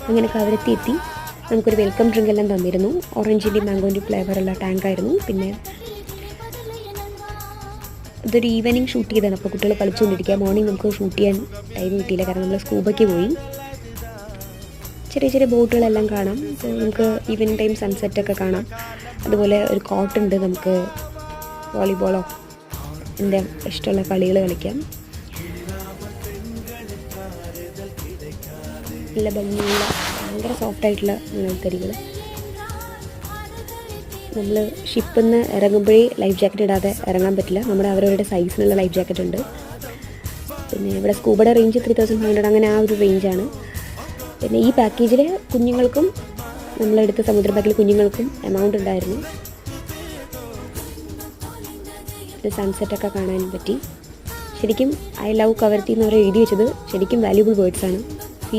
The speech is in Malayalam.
അങ്ങനെ കവരത്തി എത്തി. നമുക്കൊരു വെൽക്കം ഡ്രിങ്ക് എല്ലാം തന്നിരുന്നു. ഓറഞ്ചിൻ്റെയും മാംഗോൻ്റെയും ഫ്ലേവറുള്ള ടാങ്കായിരുന്നു. പിന്നെ ഇതൊരു ഈവനിങ് ഷൂട്ട് ചെയ്തതാണ്. അപ്പോൾ കുട്ടികൾ കളിച്ചുകൊണ്ടിരിക്കുക. മോർണിംഗ് നമുക്ക് ഷൂട്ട് ചെയ്യാൻ ടൈം കിട്ടിയില്ല, കാരണം നമ്മൾ സ്കൂബയ്ക്ക് പോയി. ചെറിയ ചെറിയ ബോട്ടുകളെല്ലാം കാണാം. നമുക്ക് ഈവനിങ് ടൈം സൺസെറ്റൊക്കെ കാണാം. അതുപോലെ ഒരു കോട്ടുണ്ട്, നമുക്ക് വോളിബോളോ എൻ്റെ ഇഷ്ടമുള്ള കളികൾ കളിക്കാം. നല്ല ഭംഗിയുള്ള ഭയങ്കര സോഫ്റ്റായിട്ടുള്ള മണൽത്തരികൾ. നമ്മൾ ഷിപ്പിൽ നിന്ന് ഇറങ്ങുമ്പോഴേ ലൈഫ് ജാക്കറ്റ് ഇടാതെ ഇറങ്ങാൻ പറ്റില്ല. നമ്മുടെ അവരവരുടെ സൈസിനുള്ള ലൈഫ് ജാക്കറ്റ് ഉണ്ട്. പിന്നെ ഇവിടെ സ്കൂബയുടെ റേഞ്ച് 3500, അങ്ങനെ ആ ഒരു റേഞ്ചാണ്. പിന്നെ ഈ പാക്കേജിൽ കുഞ്ഞുങ്ങൾക്കും, നമ്മളെടുത്ത സമുദ്ര പാക്കിൽ കുഞ്ഞുങ്ങൾക്കും എമൗണ്ട് ഉണ്ടായിരുന്നു. സൺസെറ്റൊക്കെ കാണാൻ പറ്റി. ശരിക്കും ഐ ലവ് കവരത്തി എന്ന് അവർ എഴുതി വെച്ചത് ശരിക്കും വാല്യൂബിൾ വേർഡ്സാണ്.